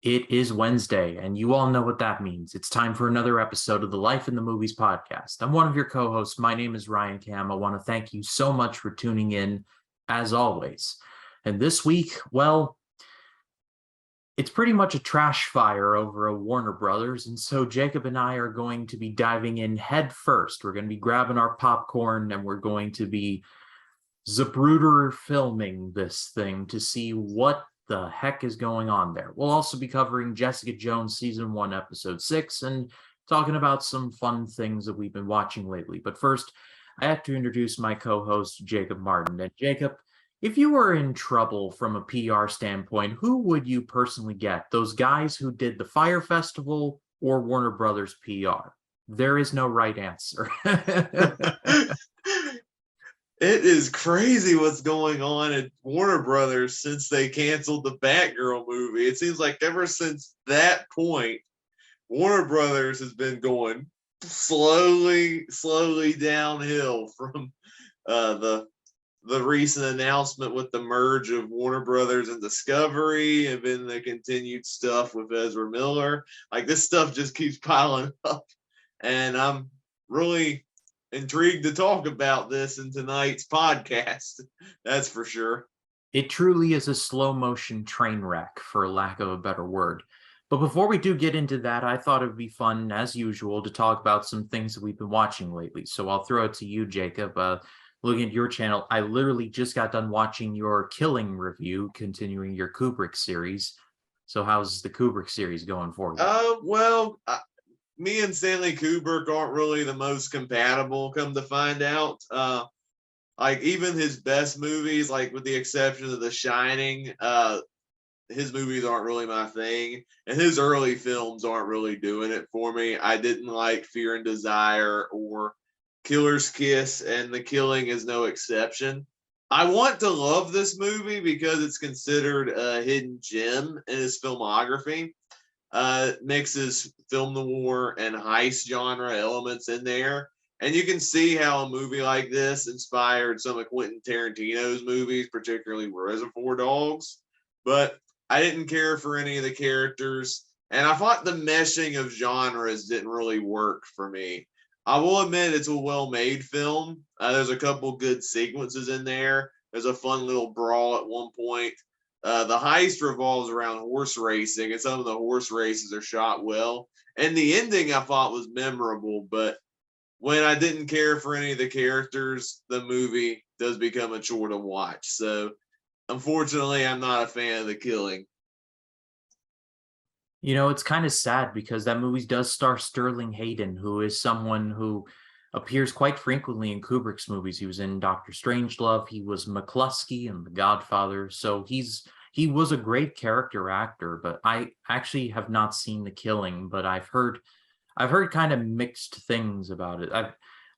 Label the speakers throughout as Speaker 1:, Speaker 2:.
Speaker 1: It is Wednesday, and you all know what that means. It's time for another episode of the Life in the Movies podcast. I'm one of your co-hosts. My name is Ryan Cam. I want to thank you so much for tuning in, as always. And this week, well, it's pretty much a trash fire over a Warner Brothers, and so Jacob and I are going to be diving in head first. We're going to be grabbing our popcorn, and we're going to be Zapruder filming this thing to see what the heck is going on there. We'll also be covering Jessica Jones Season 1, Episode 6, and talking about some fun things that we've been watching lately. But first, I have to introduce my co-host, Jacob Martin. And Jacob, if you were in trouble from a PR standpoint, who would you personally get? Those guys who did the Fire Festival or Warner Brothers PR? There is no right answer.
Speaker 2: It is crazy what's going on at Warner Brothers since they canceled the Batgirl movie. It seems like ever since that point, Warner Brothers has been going slowly downhill from the recent announcement with the merge of Warner Brothers and Discovery, and then the continued stuff with Ezra Miller. Like, this stuff just keeps piling up, and I'm really intrigued to talk about this in tonight's podcast. That's for sure.
Speaker 1: It truly is a slow motion train wreck, for lack of a better word. But before we do get into that, I thought it would be fun, as usual, to talk about some things that we've been watching lately. So I'll throw it to you, Jacob. Looking at your channel, I literally just got done watching your Killing review, continuing your Kubrick series. So how's the Kubrick series going for you?
Speaker 2: Me and Stanley Kubrick aren't really the most compatible, come to find out. Like, even his best movies, like with the exception of The Shining, his movies aren't really my thing, and his early films aren't really doing it for me. I didn't like Fear and Desire or Killer's Kiss, and The Killing is no exception. I want to love this movie because it's considered a hidden gem in his filmography. Mixes film noir and heist genre elements in there. And you can see how a movie like this inspired some of Quentin Tarantino's movies, particularly Reservoir Dogs. But I didn't care for any of the characters. And I thought the meshing of genres didn't really work for me. I will admit it's a well-made film. There's a couple good sequences in there. There's a fun little brawl at one point. The heist revolves around horse racing, and some of the horse races are shot well. And the ending I thought was memorable, but when I didn't care for any of the characters, the movie does become a chore to watch. So, unfortunately, I'm not a fan of The Killing.
Speaker 1: You know, it's kind of sad because that movie does star Sterling Hayden, who is someone who appears quite frequently in Kubrick's movies. He was in Dr. Strangelove. He was McCluskey in The Godfather. So he was a great character actor, but I actually have not seen The Killing, but I've heard kind of mixed things about it.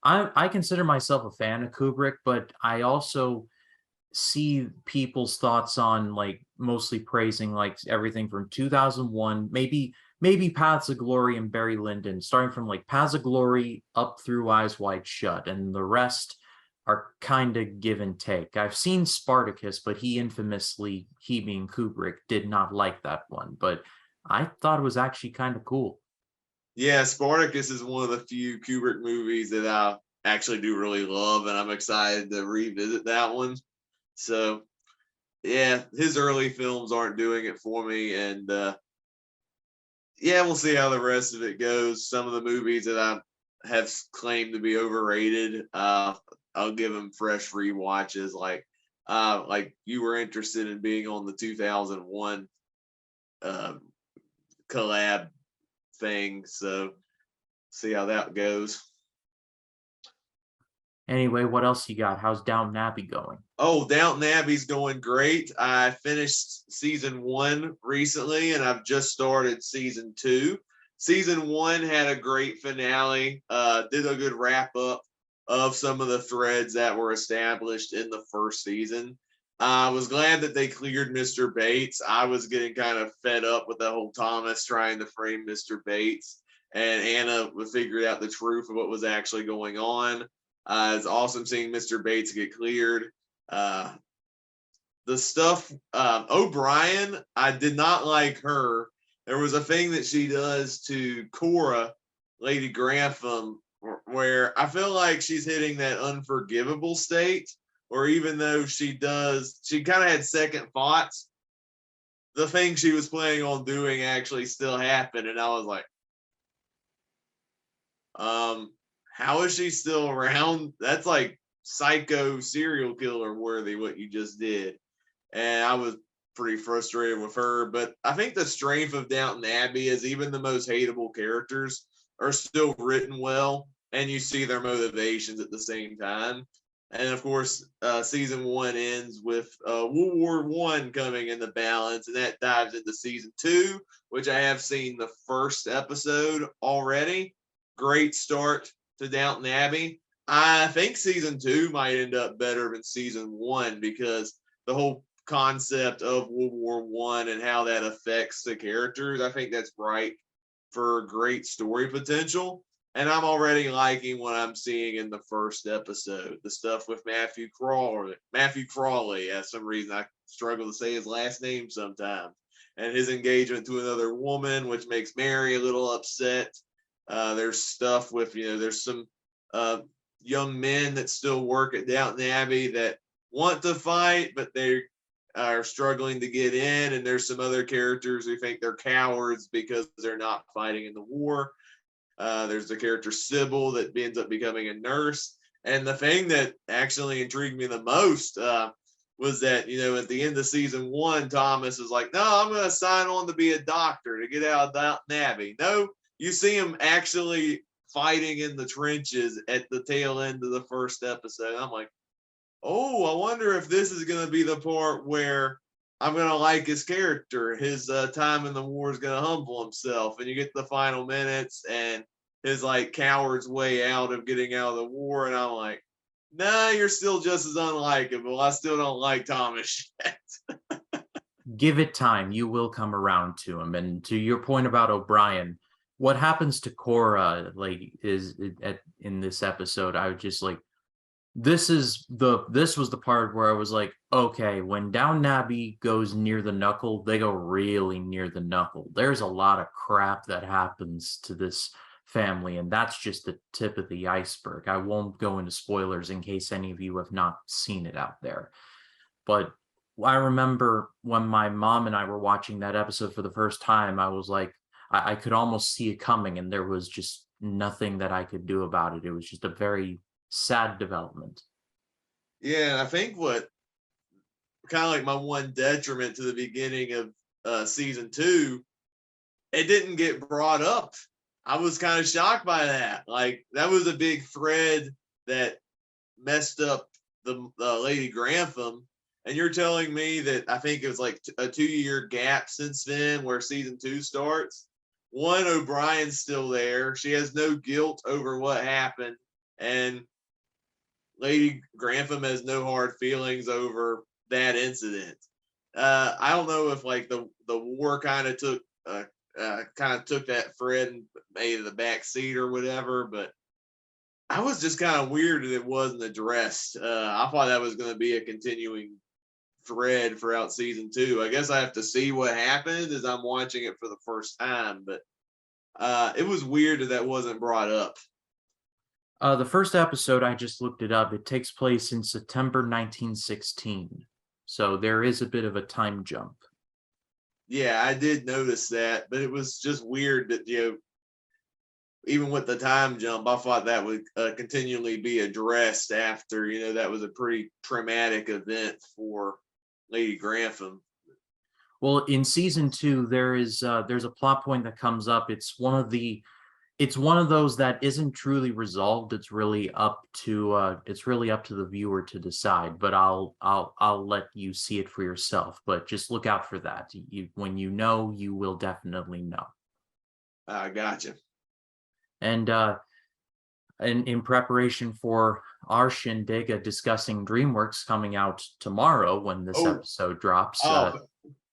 Speaker 1: I consider myself a fan of Kubrick, but I also see people's thoughts on, like, mostly praising like everything from 2001, maybe Paths of Glory and Barry Lyndon, starting from like Paths of Glory up through Eyes Wide Shut, and the rest are kind of give and take. I've seen Spartacus, but he being Kubrick, did not like that one, but I thought it was actually kind of cool.
Speaker 2: Yeah, Spartacus is one of the few Kubrick movies that I actually do really love, and I'm excited to revisit that one. So, yeah, his early films aren't doing it for me, and yeah, we'll see how the rest of it goes. Some of the movies that I have claimed to be overrated, I'll give them fresh rewatches. Like you were interested in being on the 2001 collab thing, so see how that goes.
Speaker 1: Anyway, what else you got? How's Downton Abbey going?
Speaker 2: Oh, Downton Abbey's going great. I finished season 1 recently, and I've just started season 2. Season 1 had a great finale, did a good wrap up of some of the threads that were established in the first season. I was glad that they cleared Mr. Bates. I was getting kind of fed up with the whole Thomas trying to frame Mr. Bates, and Anna figured out the truth of what was actually going on. It's awesome seeing Mr. Bates get cleared. The stuff, O'Brien, I did not like her there was a thing that she does to Cora, Lady Grantham, where I feel like she's hitting that unforgivable state, or even though she kind of had second thoughts, the thing she was planning on doing actually still happened. And I was like, how is she still around? That's like psycho serial killer worthy what you just did. And I was pretty frustrated with her. But I think the strength of Downton Abbey is even the most hateable characters are still written well, and you see their motivations at the same time. And of course, season one ends with World War One coming in the balance, and that dives into season two, which I have seen the first episode already. Great start to Downton Abbey. I think season two might end up better than season one because the whole concept of World War One and how that affects the characters, I think that's right for great story potential. And I'm already liking what I'm seeing in the first episode. The stuff with Matthew Crawley. Matthew Crawley, for some reason I struggle to say his last name sometimes. And his engagement to another woman, which makes Mary a little upset. There's stuff with, there's some young men that still work at Downton Abbey that want to fight, but they are struggling to get in. And there's some other characters who think they're cowards because they're not fighting in the war. There's the character Sybil that ends up becoming a nurse. And the thing that actually intrigued me the most was that, at the end of season one, Thomas is like, no, I'm going to sign on to be a doctor to get out of Downton Abbey. No, you see him actually fighting in the trenches at the tail end of the first episode. I'm like, oh, I wonder if this is going to be the part where I'm going to like his character. His time in the war is going to humble himself. And you get the final minutes and his coward's way out of getting out of the war. And I'm like, nah, you're still just as unlikable. I still don't like Thomas yet.
Speaker 1: Give it time. You will come around to him. And to your point about O'Brien, what happens to Cora in this episode, I was just like, this was the part where I was like, okay, when Downton Abbey goes near the knuckle, they go really near the knuckle. There's a lot of crap that happens to this family, and that's just the tip of the iceberg. I won't go into spoilers in case any of you have not seen it out there. But I remember when my mom and I were watching that episode for the first time, I was like, I could almost see it coming, and there was just nothing that I could do about it. It was just a very sad development.
Speaker 2: Yeah, I think what kind of like my one detriment to the beginning of season two, it didn't get brought up. I was kind of shocked by that. Like that was a big thread that messed up the Lady Grantham. And you're telling me that I think it was like a 2-year gap since then where season two starts. One, O'Brien's still there. She has no guilt over what happened. And Lady Grantham has no hard feelings over that incident. I don't know if the war kind of took that thread and made it the back seat or whatever, but I was just kind of weird that it wasn't addressed. I thought that was going to be a continuing thread throughout season two. I guess I have to see what happened as I'm watching it for the first time, but it was weird that wasn't brought up.
Speaker 1: The first episode, I just looked it up. It takes place in September 1916. So there is a bit of a time jump.
Speaker 2: Yeah, I did notice that, but it was just weird that, even with the time jump, I thought that would continually be addressed after, that was a pretty traumatic event for Lady Grantham.
Speaker 1: Well, in season two, there's a plot point that comes up. It's one of those that isn't truly resolved. It's really up to the viewer to decide. But I'll let you see it for yourself. But just look out for that. When you know, you will definitely know.
Speaker 2: I gotcha.
Speaker 1: And in preparation for our shindig discussing DreamWorks coming out tomorrow when this episode drops.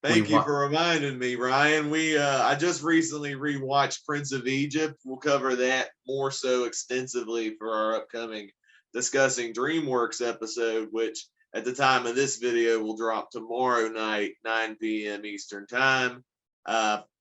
Speaker 2: Thank you for reminding me, Ryan. I just recently rewatched Prince of Egypt. We'll cover that more so extensively for our upcoming discussing DreamWorks episode, which at the time of this video will drop tomorrow night, 9 p.m. Eastern time.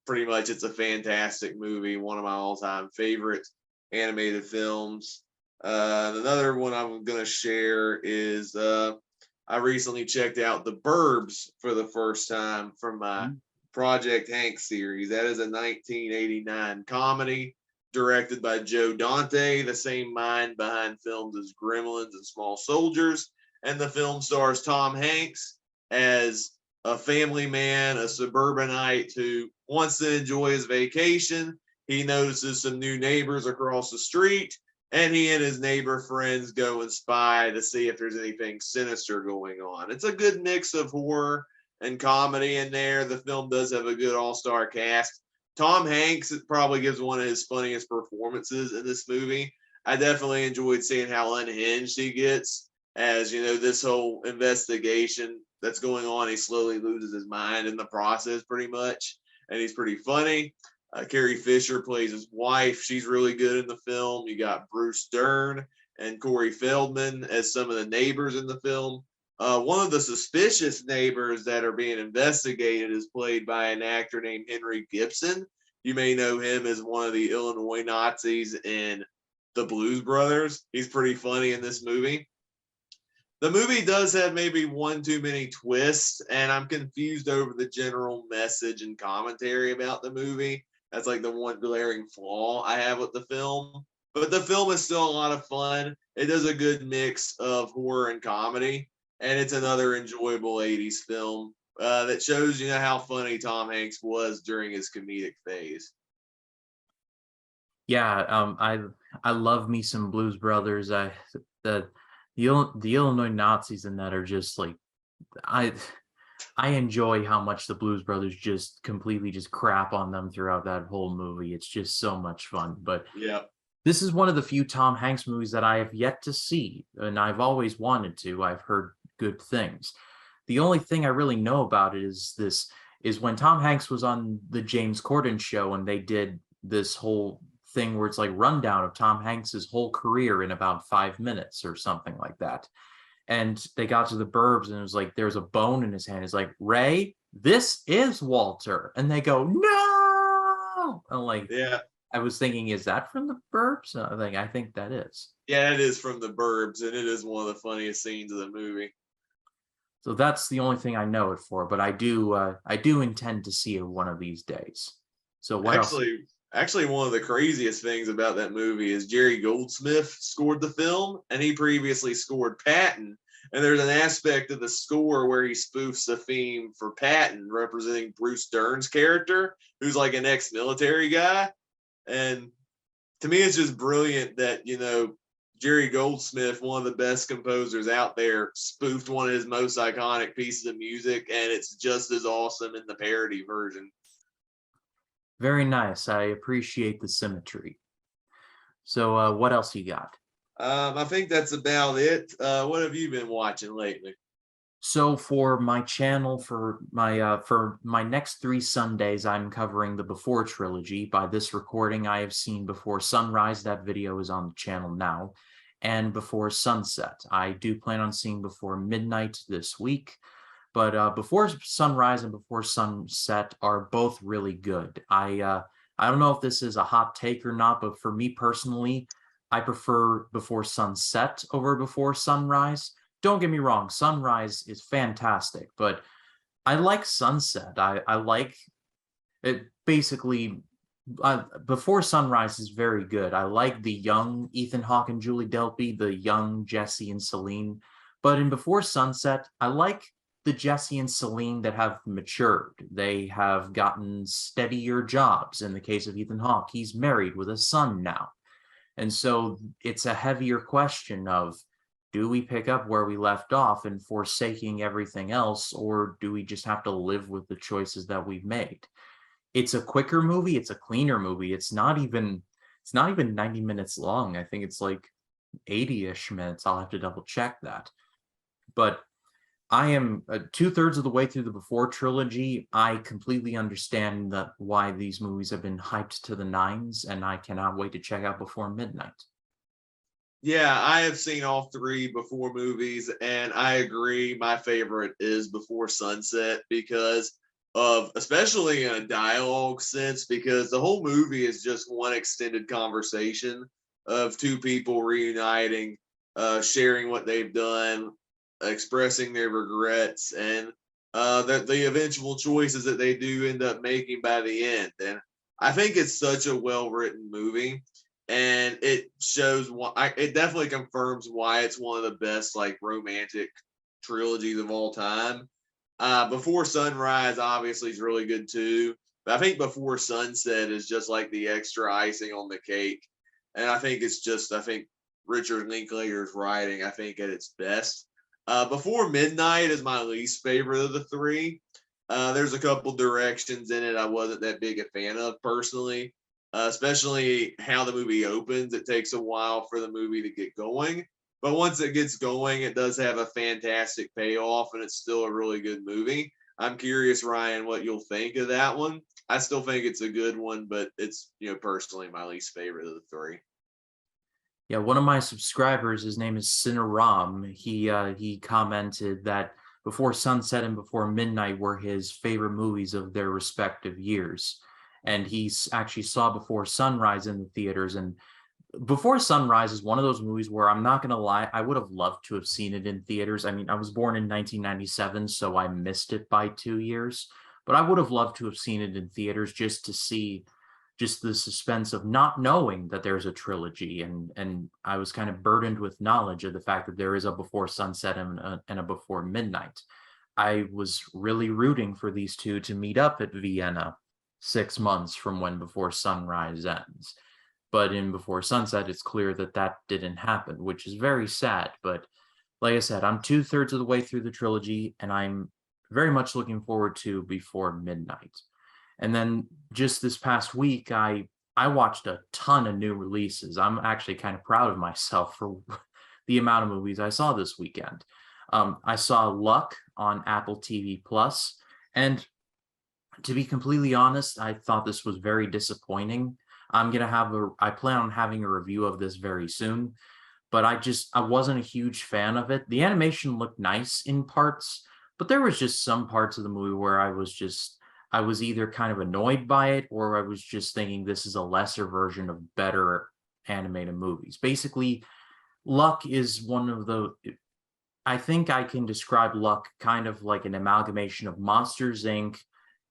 Speaker 2: pretty much it's a fantastic movie, one of my all-time favorite animated films. Another one I'm going to share is I recently checked out The Burbs for the first time from my Project Hank series. That is a 1989 comedy directed by Joe Dante, the same mind behind films as Gremlins and Small Soldiers. And the film stars Tom Hanks as a family man, a suburbanite who wants to enjoy his vacation. He notices some new neighbors across the street, and he and his neighbor friends go and spy to see if there's anything sinister going on. It's a good mix of horror and comedy in there. The film does have a good all-star cast. Tom Hanks probably gives one of his funniest performances in this movie. I definitely enjoyed seeing how unhinged he gets as, you know, this whole investigation that's going on. He slowly loses his mind in the process pretty much, and he's pretty funny. Carrie Fisher plays his wife. She's really good in the film. You got Bruce Dern and Corey Feldman as some of the neighbors in the film. One of the suspicious neighbors that are being investigated is played by an actor named Henry Gibson. You may know him as one of the Illinois Nazis in The Blues Brothers. He's pretty funny in this movie. The movie does have maybe one too many twists, and I'm confused over the general message and commentary about the movie. That's like the one glaring flaw I have with the film. But the film is still a lot of fun. It does a good mix of horror and comedy, and it's another enjoyable 80s film that shows, you know, how funny Tom Hanks was during his comedic phase.
Speaker 1: Yeah, I love me some Blues Brothers. The Illinois Nazis in that are just like I I enjoy how much the Blues Brothers just completely just crap on them throughout that whole movie. It's just so much fun. But
Speaker 2: Yeah.
Speaker 1: this is one of the few Tom Hanks movies that I have yet to see, and I've always wanted to. I've heard good things. The only thing I really know about it is when Tom Hanks was on the James Corden show and they did this whole thing where it's like rundown of Tom Hanks's whole career in about 5 minutes or something like that. And they got to the Burbs and it was like there's a bone in his hand. It's like, Ray, this is Walter. And they go, no. And like,
Speaker 2: Yeah.
Speaker 1: I was thinking, is that from the Burbs? I think that is.
Speaker 2: Yeah, it is from The Burbs, and it is one of the funniest scenes of the movie.
Speaker 1: So that's the only thing I know it for. But I do intend to see it one of these days. So what else?
Speaker 2: Actually, one of the craziest things about that movie is Jerry Goldsmith scored the film, and he previously scored Patton. And there's an aspect of the score where he spoofs the theme for Patton, representing Bruce Dern's character, who's like an ex-military guy. And to me, it's just brilliant that, you know, Jerry Goldsmith, one of the best composers out there, spoofed one of his most iconic pieces of music, and it's just as awesome in the parody version.
Speaker 1: Very nice. I appreciate the symmetry. So what else you got?
Speaker 2: I think that's about it. What have you been watching lately?
Speaker 1: So for my channel, for my next 3 Sundays, I'm covering the Before trilogy. By this recording, I have seen Before Sunrise. That video is on the channel now. And Before Sunset. I do plan on seeing Before Midnight this week. But Before Sunrise and Before Sunset are both really good. I don't know if this is a hot take or not, but for me personally, I prefer Before Sunset over Before Sunrise. Don't get me wrong, Sunrise is fantastic, but I like Sunset. I like it basically. Before Sunrise is very good. I like the young Ethan Hawke and Julie Delpy, the young Jesse and Celine. But in Before Sunset, I like the Jesse and Celine that have matured. They have gotten steadier jobs. In the case of Ethan Hawke, he's married with a son now. And so it's a heavier question of, do we pick up where we left off and forsaking everything else, or do we just have to live with the choices that we've made? It's a quicker movie. It's a cleaner movie. It's not even 90 minutes long. I think it's like 80-ish minutes. I'll have to double check that. But I am 2/3 of the way through the Before trilogy. I completely understand that why these movies have been hyped to the nines, and I cannot wait to check out Before Midnight.
Speaker 2: Yeah, I have seen all three Before movies, and I agree. My favorite is Before Sunset because of, especially in a dialogue sense, because the whole movie is just one extended conversation of two people reuniting, sharing what they've done, expressing their regrets, and the eventual choices that they do end up making by the end. And I think it's such a well written movie, and it shows why. It definitely confirms why it's one of the best like romantic trilogies of all time. Before Sunrise obviously is really good too, but I think Before Sunset is just like the extra icing on the cake. And I think Richard Linklater's writing, I think at its best. Before Midnight is my least favorite of the three. There's a couple directions in it I wasn't that big a fan of personally, especially how the movie opens. It takes a while for the movie to get going, but once it gets going, it does have a fantastic payoff, and it's still a really good movie. I'm curious, Ryan, what you'll think of that one. I still think it's a good one, but it's personally my least favorite of the three.
Speaker 1: Yeah, one of my subscribers, his name is Cineram. He commented that Before Sunset and Before Midnight were his favorite movies of their respective years, and actually saw Before Sunrise in the theaters. And Before Sunrise is one of those movies where I'm not gonna lie, I would have loved to have seen it in theaters. I mean, I was born in 1997, so I missed it by 2 years, but I would have loved to have seen it in theaters just to see just the suspense of not knowing that there's a trilogy, and I was kind of burdened with knowledge of the fact that there is a Before Sunset and a Before Midnight. I was really rooting for these two to meet up at Vienna 6 months from when Before Sunrise ends. But in Before Sunset, it's clear that that didn't happen, which is very sad. But like I said, I'm 2/3 of the way through the trilogy, and I'm very much looking forward to Before Midnight. And then just this past week, I watched a ton of new releases. I'm actually kind of proud of myself for the amount of movies I saw this weekend. I saw Luck on Apple TV Plus, and to be completely honest, I thought this was very disappointing. I plan on having a review of this very soon, but I wasn't a huge fan of it. The animation looked nice in parts, but there was just some parts of the movie where I was either kind of annoyed by it, or I was just thinking this is a lesser version of better animated movies. Basically, Luck is one of the I think I can describe Luck kind of like an amalgamation of Monsters Inc.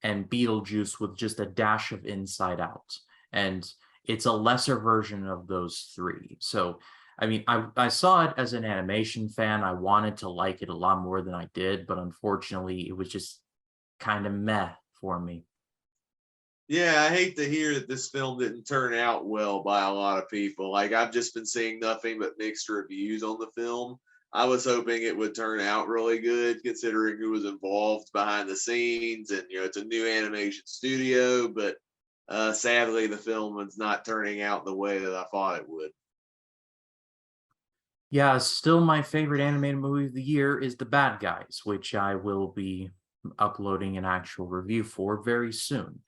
Speaker 1: and Beetlejuice with just a dash of Inside Out. And it's a lesser version of those three. So, I mean, I saw it as an animation fan. I wanted to like it a lot more than I did, but unfortunately, it was just kind of meh for me.
Speaker 2: Yeah, I hate to hear that this film didn't turn out well by a lot of people. Like, I've just been seeing nothing but mixed reviews on the film. I was hoping it would turn out really good considering who was involved behind the scenes, and it's a new animation studio, but sadly the film is not turning out the way that I thought it would.
Speaker 1: Yeah, still my favorite animated movie of the year is The Bad Guys, which I will be uploading an actual review for very soon,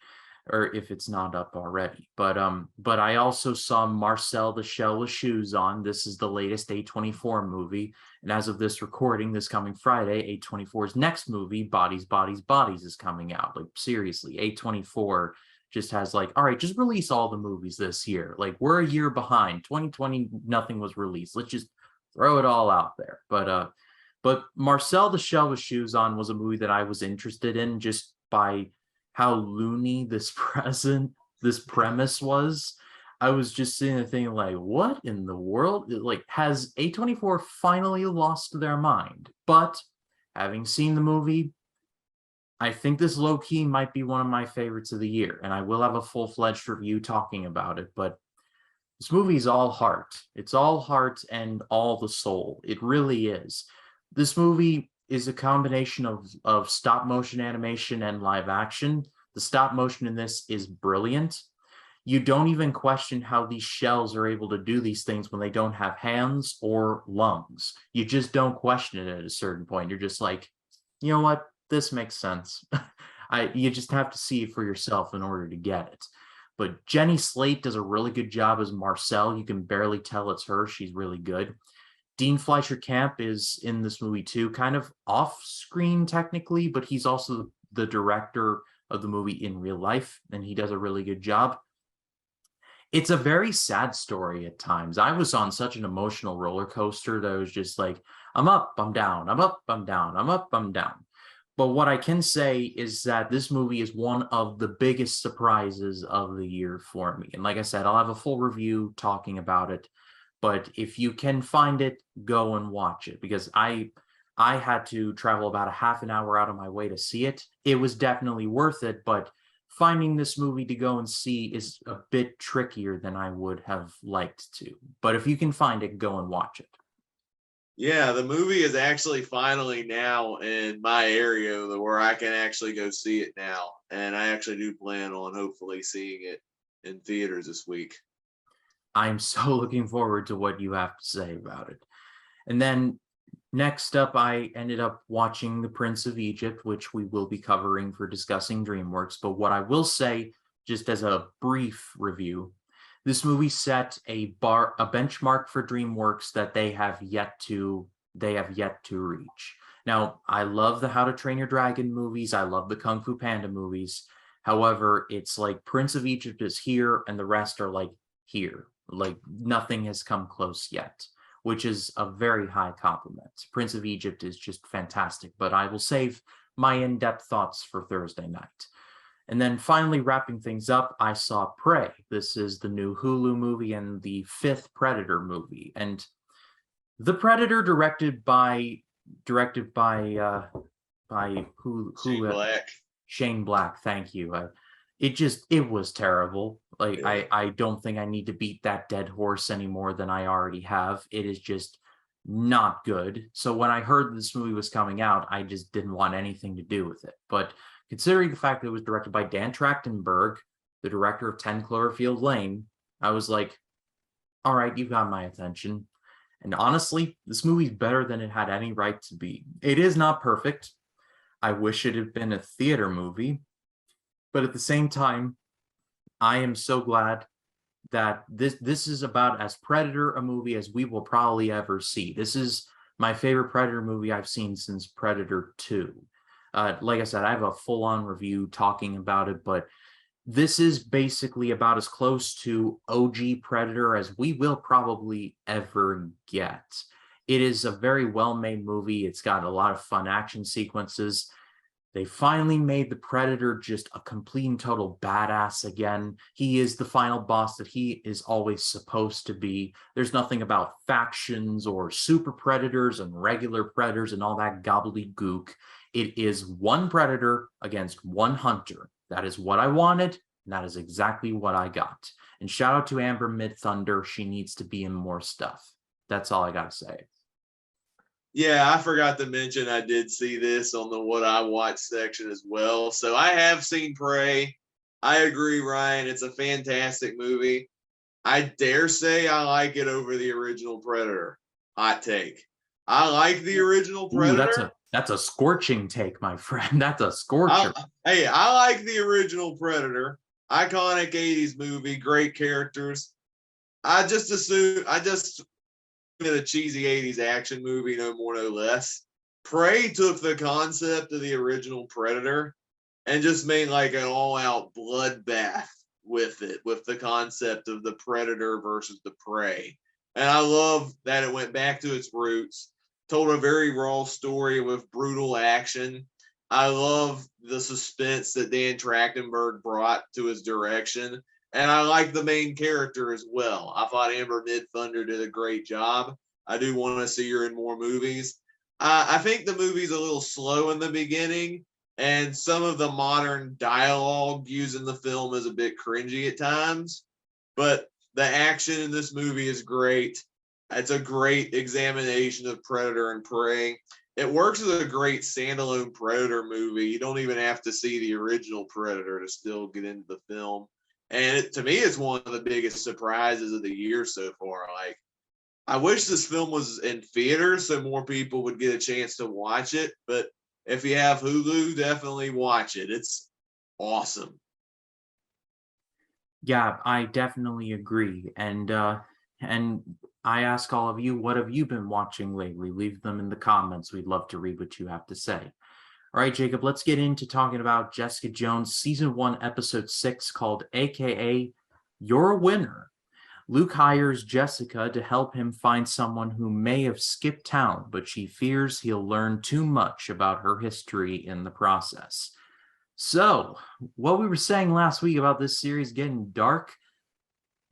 Speaker 1: or if it's not up already. But I also saw Marcel the Shell with Shoes On. This is the latest A24 movie, and as of this recording, this coming Friday, A24's next movie, Bodies, Bodies, Bodies, is coming out. Like, seriously, A24 just has like, all right, just release all the movies this year. Like, we're a year behind. 2020, nothing was released. Let's just throw it all out there. But Marcel the Shell with Shoes On was a movie that I was interested in just by how loony this premise was. I was just sitting there thinking, like, what in the world? Like, has A24 finally lost their mind? But having seen the movie, I think this low key might be one of my favorites of the year, and I will have a full-fledged review talking about it. But this movie is all heart. It's all heart and all the soul. It really is. This movie is a combination of stop motion animation and live action. The stop motion in this is brilliant. You don't even question how these shells are able to do these things when they don't have hands or lungs. You just don't question it at a certain point. You're just like, you know what? This makes sense. You just have to see it for yourself in order to get it. But Jenny Slate does a really good job as Marcel. You can barely tell it's her. She's really good. Dean Fleischer Camp is in this movie too, kind of off screen technically, but he's also the director of the movie in real life, and he does a really good job. It's a very sad story at times. I was on such an emotional roller coaster that I was just like, I'm up, I'm down, I'm up, I'm down, I'm up, I'm down. But what I can say is that this movie is one of the biggest surprises of the year for me. And like I said, I'll have a full review talking about it. But if you can find it, go and watch it, because I had to travel about a half an hour out of my way to see it. It was definitely worth it, but finding this movie to go and see is a bit trickier than I would have liked to. But if you can find it, go and watch it.
Speaker 2: Yeah, the movie is actually finally now in my area where I can actually go see it now. And I actually do plan on hopefully seeing it in theaters this week.
Speaker 1: I'm so looking forward to what you have to say about it. And then next up, I ended up watching The Prince of Egypt, which we will be covering for discussing DreamWorks. But what I will say, just as a brief review, this movie set a benchmark for DreamWorks that they have yet to reach. Now, I love the How to Train Your Dragon movies. I love the Kung Fu Panda movies. However, it's like Prince of Egypt is here and the rest are like here. Like nothing has come close yet, which is a very high compliment. Prince of Egypt is just fantastic, but I will save my in-depth thoughts for Thursday night. And then finally, wrapping things up, I saw Prey. This is the new Hulu movie and the fifth Predator movie. And the Predator, directed by who
Speaker 2: Shane Black.
Speaker 1: Shane Black. Thank you. It was terrible. Like
Speaker 2: Yeah.
Speaker 1: I don't think I need to beat that dead horse any more than I already have. It is just not good. So when I heard this movie was coming out, I just didn't want anything to do with it. But considering the fact that it was directed by Dan Trachtenberg, the director of 10 Cloverfield Lane, I was like, all right, you got my attention. And honestly, this movie's better than it had any right to be. It is not perfect. I wish it had been a theater movie. But at the same time, I am so glad that this is about as Predator a movie as we will probably ever see. This is my favorite Predator movie I've seen since Predator 2. Like I said, I have a full-on review talking about it, but this is basically about as close to OG Predator as we will probably ever get. It is a very well-made movie. It's got a lot of fun action sequences. They finally made the Predator just a complete and total badass again. He is the final boss that he is always supposed to be. There's nothing about factions or super predators and regular predators and all that gobbledygook. It is one predator against one hunter. That is what I wanted, and that is exactly what I got. And shout out to Amber Midthunder. She needs to be in more stuff. That's all I got to say.
Speaker 2: Yeah, I forgot to mention I did see this on the what I watched section as well. So I have seen Prey. I agree, Ryan. It's a fantastic movie. I dare say I like it over the original Predator. Hot take. I like the original Predator.
Speaker 1: Ooh, that's a scorching take, my friend. That's a scorcher.
Speaker 2: I like the original Predator. Iconic 80s movie, great characters. I just a cheesy 80s action movie, no more, no less. Prey took the concept of the original Predator and just made like an all-out bloodbath with it, with the concept of the Predator versus the prey. And I love that it went back to its roots, told a very raw story with brutal action. I love the suspense that Dan Trachtenberg brought to his direction. And I like the main character as well. I thought Amber Midthunder did a great job. I do want to see her in more movies. I think the movie's a little slow in the beginning, and some of the modern dialogue used in the film is a bit cringy at times. But the action in this movie is great. It's a great examination of Predator and Prey. It works as a great standalone Predator movie. You don't even have to see the original Predator to still get into the film. And to me, it's one of the biggest surprises of the year so far. Like, I wish this film was in theaters so more people would get a chance to watch it. But if you have Hulu, definitely watch it. It's awesome.
Speaker 1: Yeah, I definitely agree. And I ask all of you, what have you been watching lately? Leave them in the comments. We'd love to read what you have to say. All right, Jacob, let's get into talking about Jessica Jones season 1, episode 6, called AKA You're a Winner. Luke hires Jessica to help him find someone who may have skipped town, but she fears he'll learn too much about her history in the process. So, what we were saying last week about this series getting dark,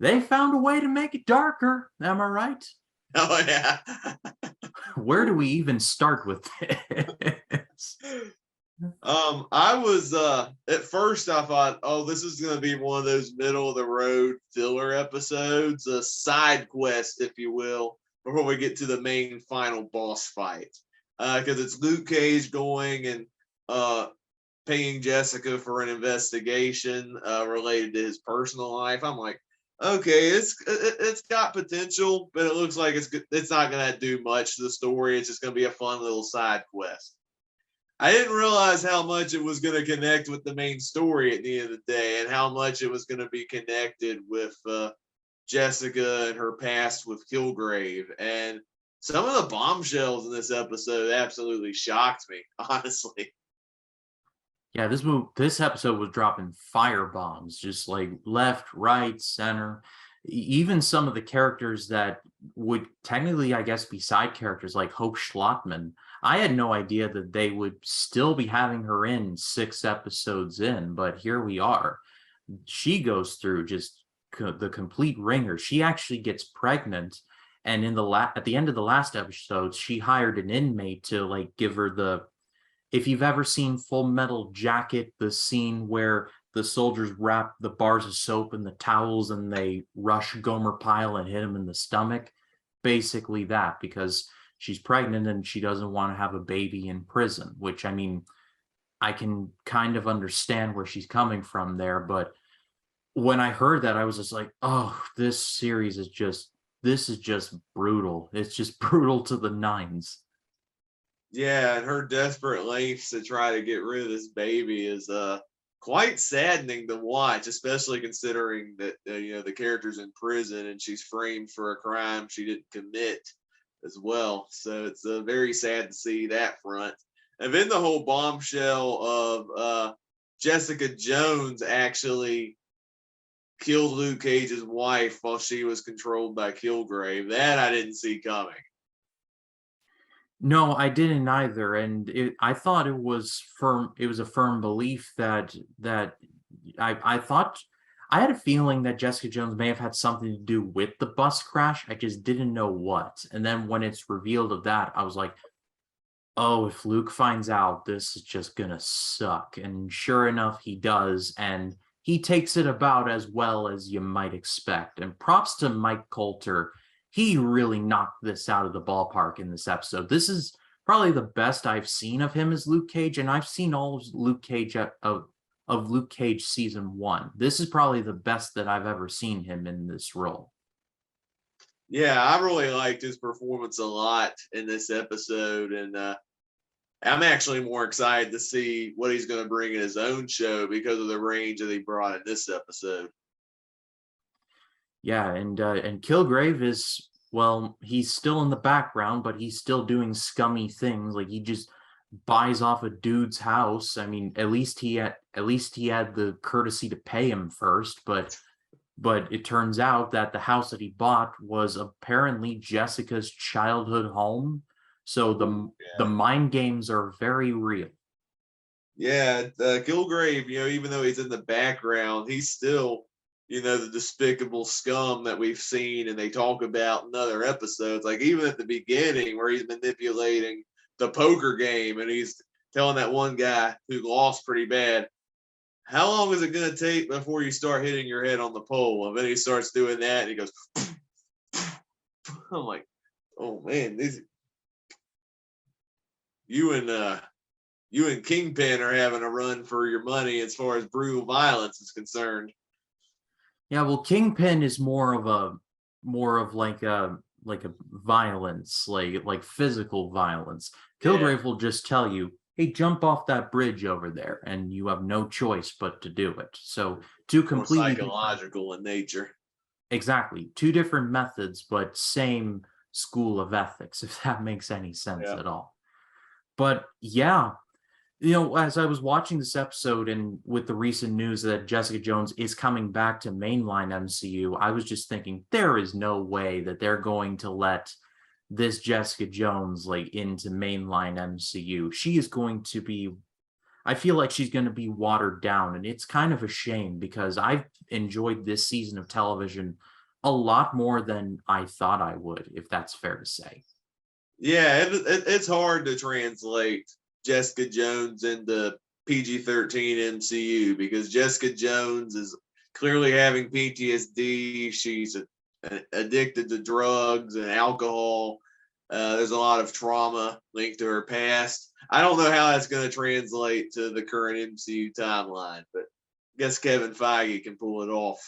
Speaker 1: they found a way to make it darker. Am I right?
Speaker 2: Oh yeah.
Speaker 1: Where do we even start with this?
Speaker 2: I was at first I thought, oh, this is gonna be one of those middle of the road filler episodes, a side quest, if you will, before we get to the main final boss fight. Because it's Luke Cage going and paying Jessica for an investigation related to his personal life. I'm like, okay, it's got potential, but it looks like it's not gonna do much to the story. It's just gonna be a fun little side quest. I didn't realize how much it was going to connect with the main story at the end of the day, and how much it was going to be connected with Jessica and her past with Kilgrave. And some of the bombshells in this episode absolutely shocked me, honestly.
Speaker 1: Yeah, this episode was dropping fire bombs, just like left, right, center. Even some of the characters that would technically, I guess, be side characters, like Hope Schlottman. I had no idea that they would still be having her in 6 episodes in, but here we are. She goes through just the complete ringer. She actually gets pregnant, and at the end of the last episode, she hired an inmate to like give her the. If you've ever seen Full Metal Jacket, the scene where the soldiers wrap the bars of soap in the towels and they rush Gomer Pyle and hit him in the stomach, basically that, because she's pregnant and she doesn't want to have a baby in prison, which, I mean, I can kind of understand where she's coming from there, but when I heard that, I was just like, oh, this is just brutal. It's just brutal to the nines.
Speaker 2: Yeah, and her desperate lengths to try to get rid of this baby is quite saddening to watch, especially considering that the character's in prison and she's framed for a crime she didn't commit as well. So it's very sad to see that front. And then the whole bombshell of Jessica Jones actually killed Luke Cage's wife while she was controlled by Kilgrave. That I didn't see coming.
Speaker 1: No, I didn't either, and I thought it was firm. It was a firm belief that I thought I had a feeling that Jessica Jones may have had something to do with the bus crash. I just didn't know what. And then when it's revealed of that, I was like, oh, if Luke finds out, this is just gonna suck. And sure enough, he does, and he takes it about as well as you might expect. And props to Mike Coulter. He really knocked this out of the ballpark in this episode. This is probably the best I've seen of him as Luke Cage, and I've seen all of Luke Cage of Luke Cage season 1. This is probably the best that I've ever seen him in this role.
Speaker 2: Yeah, I really liked his performance a lot in this episode, and I'm actually more excited to see what he's going to bring in his own show because of the range that he brought in this episode.
Speaker 1: Yeah, and Kilgrave is, well, he's still in the background, but he's still doing scummy things. Like he just buys off a dude's house. I mean, at least he had the courtesy to pay him first, but it turns out that the house that he bought was apparently Jessica's childhood home. So the mind games are very real.
Speaker 2: Yeah, Kilgrave, even though he's in the background, he's still, the despicable scum that we've seen and they talk about in other episodes. Like even at the beginning where he's manipulating the poker game and he's telling that one guy who lost pretty bad, how long is it going to take before you start hitting your head on the pole? And then he starts doing that and he goes, I'm like, oh man, you and Kingpin are having a run for your money as far as brutal violence is concerned.
Speaker 1: Yeah, well, Kingpin is more of like a violence, like physical violence. Kilgrave
Speaker 2: Yeah.
Speaker 1: will just tell you, hey, jump off that bridge over there, and you have no choice but to do it. So two
Speaker 2: More
Speaker 1: completely
Speaker 2: psychological in nature.
Speaker 1: exactly, two different methods, but same school of ethics, if that makes any sense at all. But yeah, As I was watching this episode and with the recent news that Jessica Jones is coming back to mainline MCU, I was just thinking there is no way that they're going to let this Jessica Jones like into mainline MCU. She is going to be, I feel like she's going to be watered down, and it's kind of a shame because I've enjoyed this season of television a lot more than I thought I would, if that's fair to say.
Speaker 2: Yeah, it's hard to translate Jessica Jones into PG-13 MCU because Jessica Jones is clearly having PTSD. She's addicted to drugs and alcohol. There's a lot of trauma linked to her past. I don't know how that's going to translate to the current MCU timeline, but I guess Kevin Feige can pull it off.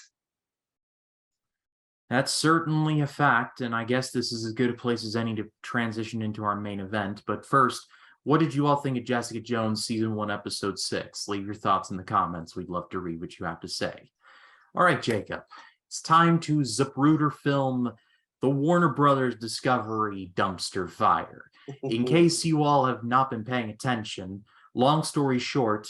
Speaker 1: That's certainly a fact, and I guess this is as good a place as any to transition into our main event. But first, what did you all think of Jessica Jones Season 1, Episode 6? Leave your thoughts in the comments. We'd love to read what you have to say. All right, Jacob, it's time to Zapruder film the Warner Brothers Discovery Dumpster Fire. In case you all have not been paying attention, long story short,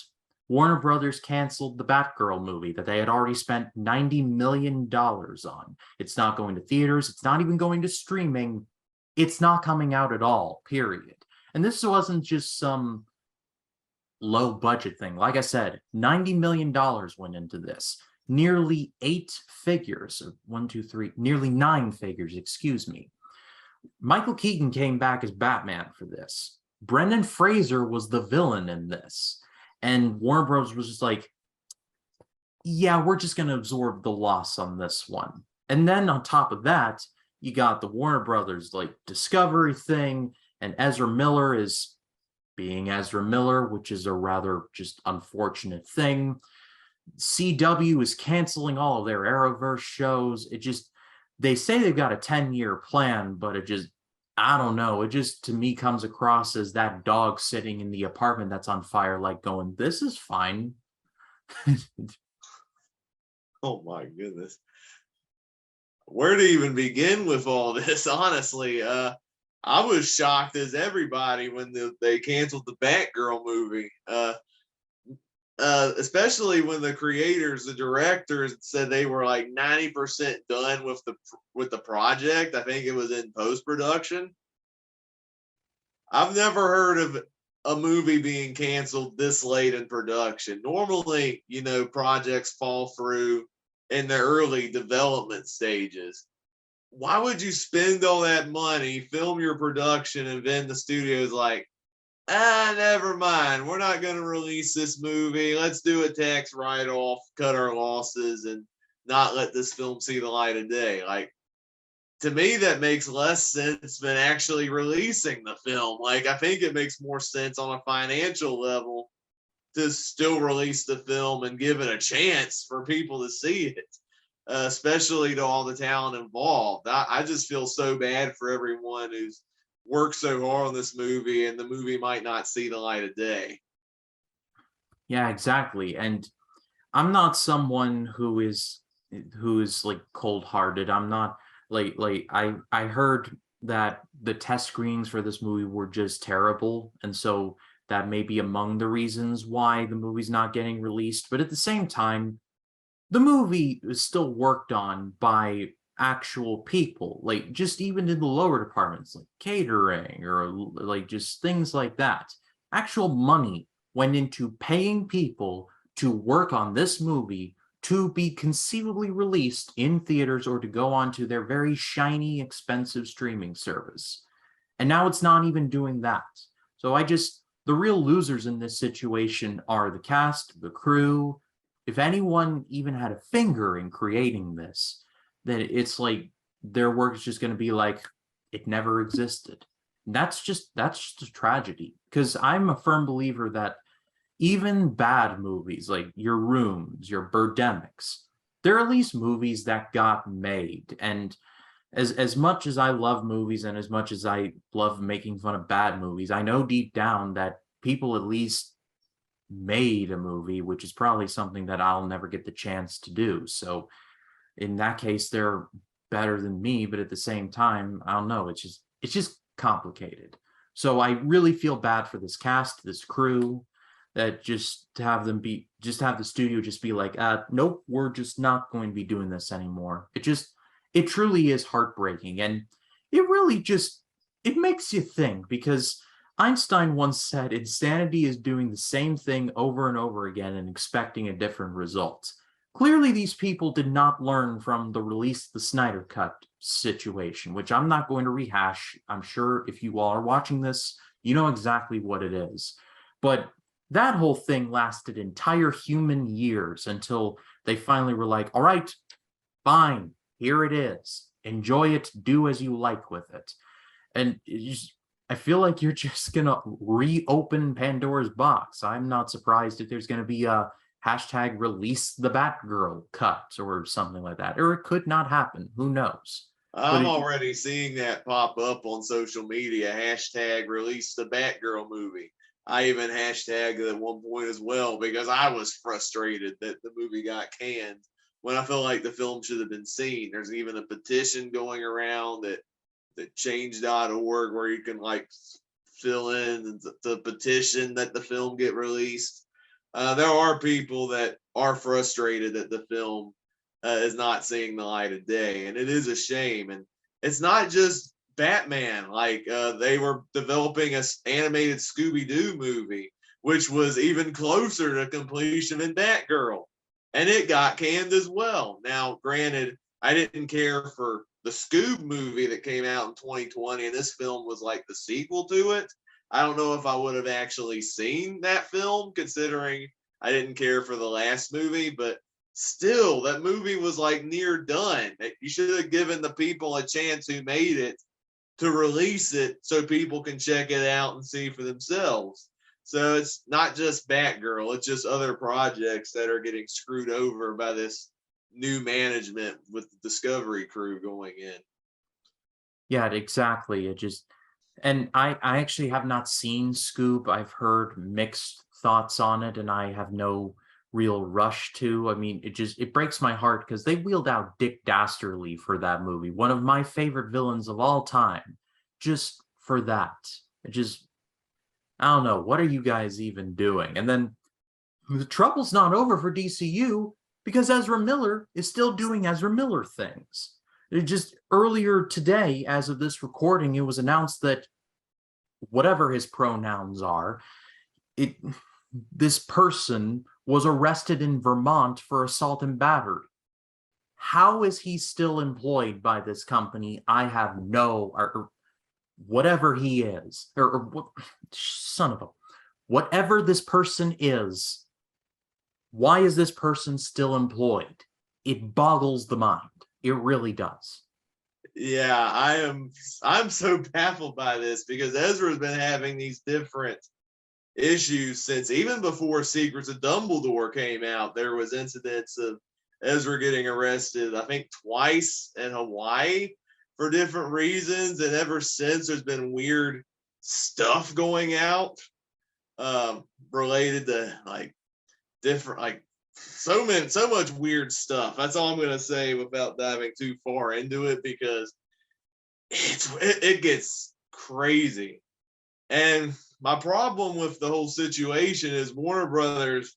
Speaker 1: Warner Brothers canceled the Batgirl movie that they had already spent $90 million on. It's not going to theaters. It's not even going to streaming. It's not coming out at all, period. And this wasn't just some low budget thing. Like I said, $90 million went into this. Nearly 8 figures, or 1, 2, 3, nearly 9 figures, excuse me. Michael Keaton came back as Batman for this. Brendan Fraser was the villain in this. And Warner Bros. Was just like, yeah, we're just going to absorb the loss on this one. And then on top of that, you got the Warner Brothers like Discovery thing, and Ezra Miller is being Ezra Miller, which is a rather just unfortunate thing. CW is canceling all of their Arrowverse shows. They say they've got a 10-year plan, but I don't know. It just, to me, comes across as that dog sitting in the apartment that's on fire, like going, this is fine.
Speaker 2: Oh my goodness. Where to even begin with all this, honestly? I was shocked as everybody when they canceled the Batgirl movie. Especially when the creators, the directors said they were like 90% done with the project. I think it was in post-production. I've never heard of a movie being canceled this late in production. Normally, projects fall through in the early development stages. Why would you spend all that money, film your production, and then the studio's like, never mind. We're not going to release this movie. Let's do a tax write-off, cut our losses, and not let this film see the light of day. Like, to me, that makes less sense than actually releasing the film. Like, I think it makes more sense on a financial level to still release the film and give it a chance for people to see it, especially to all the talent involved. I just feel so bad for everyone who's worked so hard on this movie, and the movie might not see the light of day.
Speaker 1: Yeah, exactly. And I'm not someone who is like cold-hearted. I'm not like I heard that the test screenings for this movie were just terrible, and so that may be among the reasons why the movie's not getting released. But at the same time, the movie is still worked on by actual people, like just even in the lower departments, like catering or like just things like that. Actual money went into paying people to work on this movie to be conceivably released in theaters or to go on to their very shiny, expensive streaming service. And now it's not even doing that. So the real losers in this situation are the cast, the crew. If anyone even had a finger in creating this, then it's like their work is just going to be like, it never existed. And that's just a tragedy, because I'm a firm believer that even bad movies like your Rooms, your Birdemics, they're at least movies that got made. And as much as I love movies and as much as I love making fun of bad movies, I know deep down that people at least made a movie, which is probably something that I'll never get the chance to do. So in that case, they're better than me, but at the same time, I don't know, it's just complicated. So I really feel bad for this cast, this crew. that just to have them be just have the studio just be like, nope, we're just not going to be doing this anymore. It truly is heartbreaking, and it really just it makes you think, because Einstein once said insanity is doing the same thing over and over again and expecting a different result. Clearly, these people did not learn from the release of the Snyder Cut situation, which I'm not going to rehash. I'm sure if you all are watching this, you know exactly what it is. But that whole thing lasted entire human years until they finally were like, all right, fine, here it is. Enjoy it, do as you like with it. And I feel like you're just gonna reopen Pandora's box. I'm not surprised if there's gonna be a hashtag release the Batgirl cut or something like that. Or it could not happen. Who knows?
Speaker 2: I'm already seeing that pop up on social media. Hashtag release the Batgirl movie. I even hashtagged at one point as well because I was frustrated that the movie got canned when I felt like the film should have been seen. There's even a petition going around that change.org where you can like fill in the petition that the film get released. There are people that are frustrated that the film is not seeing the light of day, and it is a shame. And it's not just Batman. Like they were developing a animated Scooby-Doo movie, which was even closer to completion than Batgirl, and it got canned as well. Now, granted, I didn't care for the Scoob movie that came out in 2020, and this film was like the sequel to it. I don't know if I would have actually seen that film, considering I didn't care for the last movie, but still, that movie was like near done. You should have given the people a chance who made it to release it so people can check it out and see for themselves. So it's not just Batgirl, it's just other projects that are getting screwed over by this new management with the Discovery crew going in.
Speaker 1: Yeah, exactly. It just, and I actually have not seen Scoop. I've heard mixed thoughts on it, and I have no real rush to. I mean, it breaks my heart because they wheeled out Dick Dastardly for that movie, one of my favorite villains of all time, just for that. It just, I don't know, what are you guys even doing? And then the trouble's not over for DCU because Ezra Miller is still doing Ezra Miller things. It just earlier today, as of this recording, it was announced that whatever his pronouns are, this person was arrested in Vermont for assault and battery. How is he still employed by this company? I have no, or whatever he is, or son of a, whatever this person is, why is this person still employed? It boggles the mind. It really does.
Speaker 2: Yeah, I'm so baffled by this because Ezra's been having these different issues since even before Secrets of Dumbledore came out. There was incidents of Ezra getting arrested, I think twice in Hawaii for different reasons, and ever since there's been weird stuff going out related to like different like so much weird stuff. That's all I'm gonna say without diving too far into it because it gets crazy. And my problem with the whole situation is Warner Brothers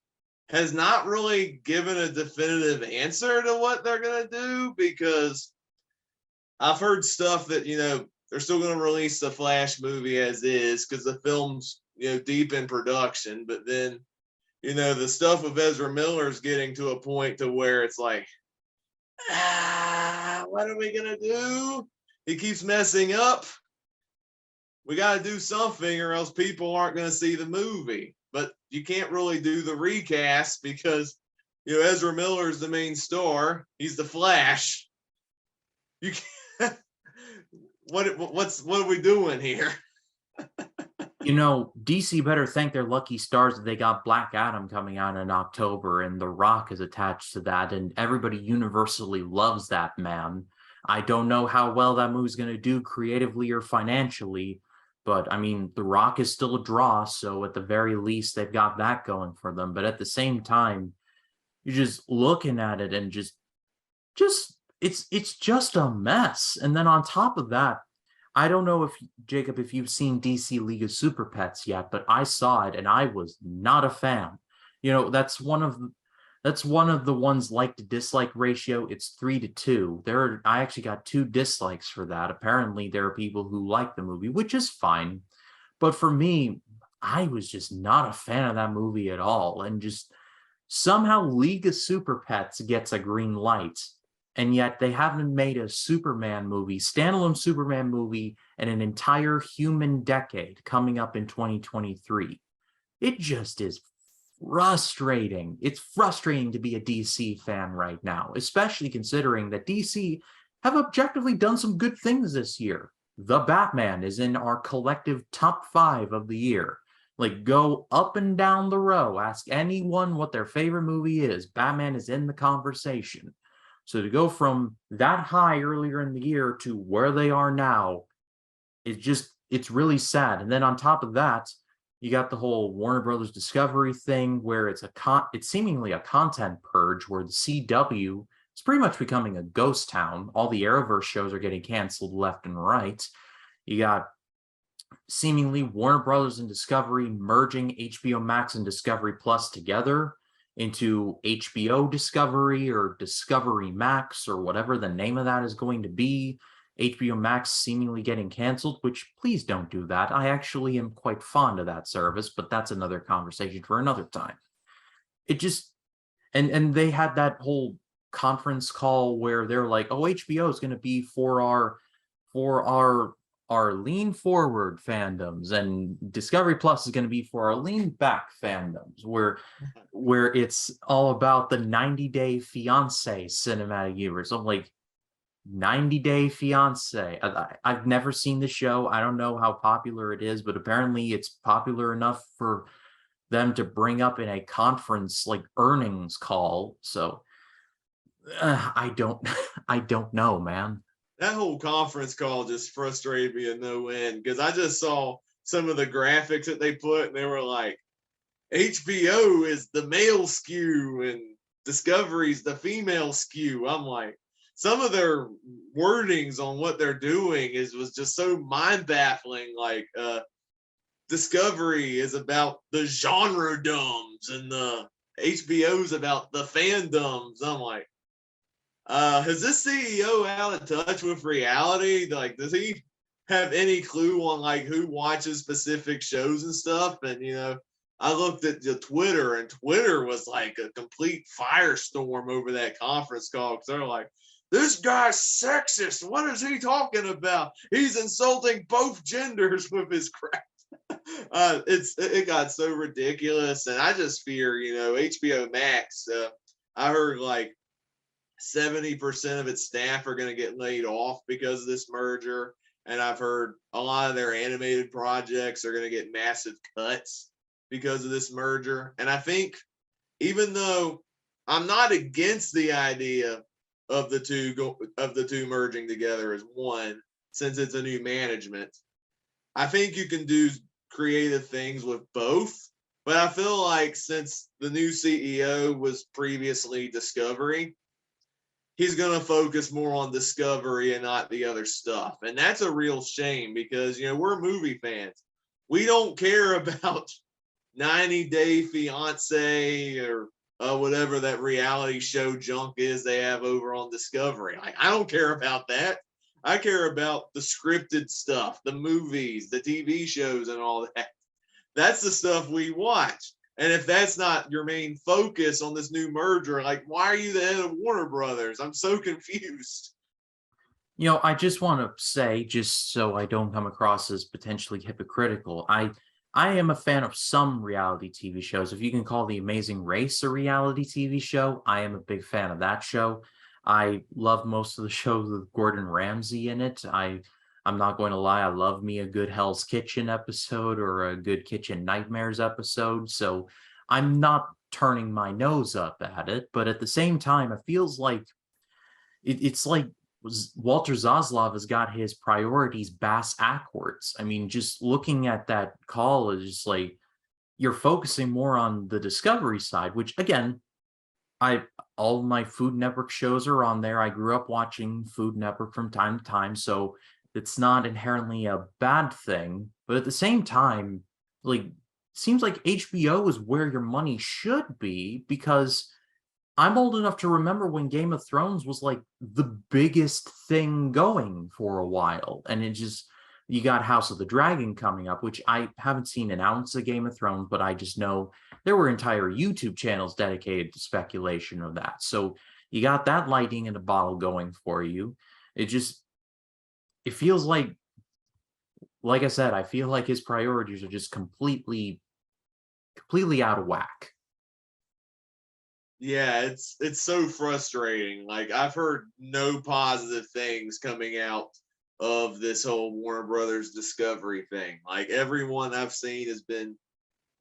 Speaker 2: has not really given a definitive answer to what they're gonna do, because I've heard stuff that they're still gonna release the Flash movie as is because the film's deep in production, but then the stuff with Ezra Miller is getting to a point to where it's like, what are we gonna do? He keeps messing up. We got to do something, or else people aren't going to see the movie. But you can't really do the recast because Ezra Miller is the main star. He's the Flash. You can't. What are we doing here?
Speaker 1: DC better thank their lucky stars that they got Black Adam coming out in October, and The Rock is attached to that, and everybody universally loves that man. I don't know how well that movie's going to do creatively or financially, but I mean, The Rock is still a draw, so at the very least, they've got that going for them. But at the same time, you're just looking at it and just it's just a mess. And then on top of that, I don't know if Jacob, if you've seen DC League of Super Pets yet, but I saw it and I was not a fan. That's one of the ones like to dislike ratio. It's 3-2. I actually got 2 dislikes for that. Apparently, there are people who like the movie, which is fine. But for me, I was just not a fan of that movie at all. And just somehow League of Super Pets gets a green light, and yet they haven't made a Superman movie, standalone Superman movie, in an entire human decade coming up in 2023. It just is frustrating. It's frustrating to be a DC fan right now, especially considering that DC have objectively done some good things this year. The Batman is in our collective top 5 of the year. Like, go up and down the row, ask anyone what their favorite movie is. Batman is in the conversation. So to go from that high earlier in the year to where they are now, it's really sad. And then on top of that, you got the whole Warner Brothers Discovery thing where it's seemingly a content purge where the CW is pretty much becoming a ghost town. All the Arrowverse shows are getting canceled left and right. You got seemingly Warner Brothers and Discovery merging HBO Max and Discovery Plus together into HBO Discovery or Discovery Max or whatever the name of that is going to be. HBO Max seemingly getting canceled, which please don't do that. I actually am quite fond of that service, but that's another conversation for another time. It just and they had that whole conference call where they're like, "Oh, HBO is going to be for our lean forward fandoms, and Discovery Plus is going to be for our lean back fandoms, where it's all about the 90 Day Fiance cinematic universe." I'm like, 90 Day Fiance. I've never seen the show. I don't know how popular it is, but apparently it's popular enough for them to bring up in a conference like earnings call. So I don't I don't know, man.
Speaker 2: That whole conference call just frustrated me at no end because I just saw some of the graphics that they put and they were like, HBO is the male skew and Discovery's the female skew. I'm like, some of their wordings on what they're doing was just so mind baffling. Like, Discovery is about the genre dumbs and the HBO's about the fandoms. I'm like, has this CEO out of touch with reality? Like, does he have any clue on like who watches specific shows and stuff? And I looked at the Twitter, and Twitter was like a complete firestorm over that conference call because they're like, "This guy's sexist. What is he talking about? He's insulting both genders with his crap." It got so ridiculous, and I just fear, HBO Max. I heard like 70% of its staff are going to get laid off because of this merger. And I've heard a lot of their animated projects are going to get massive cuts because of this merger. And I think even though I'm not against the idea of the two merging together as one, since it's a new management, I think you can do creative things with both. But I feel like since the new CEO was previously Discovery, he's going to focus more on Discovery and not the other stuff. And that's a real shame because, we're movie fans. We don't care about 90 Day Fiance or whatever that reality show junk is they have over on Discovery. Like, I don't care about that. I care about the scripted stuff, the movies, the TV shows, and all that. That's the stuff we watch. And if that's not your main focus on this new merger, like, why are you the head of Warner Brothers? I'm so confused.
Speaker 1: I just want to say, just so I don't come across as potentially hypocritical, I am a fan of some reality TV shows. If you can call The Amazing Race a reality TV show, I am a big fan of that show. I love most of the shows with Gordon Ramsay in it. I'm not going to lie, I love me a good Hell's Kitchen episode or a good Kitchen Nightmares episode. So I'm not turning my nose up at it, but at the same time, it feels like it's like Walter Zaslav has got his priorities bass backwards. I mean, just looking at that call is just like you're focusing more on the Discovery side, which again, all my Food Network shows are on there. I grew up watching Food Network from time to time, so it's not inherently a bad thing, but at the same time, like, seems like HBO is where your money should be, because I'm old enough to remember when Game of Thrones was like the biggest thing going for a while. And it just, you got House of the Dragon coming up, which I haven't seen an ounce of Game of Thrones, but I just know there were entire YouTube channels dedicated to speculation of that. So you got that lightning in a bottle going for you. It just, it feels like I said, I feel like his priorities are just completely out of whack.
Speaker 2: Yeah, it's so frustrating. Like I've heard no positive things coming out of this whole Warner Brothers Discovery thing. Like everyone I've seen has been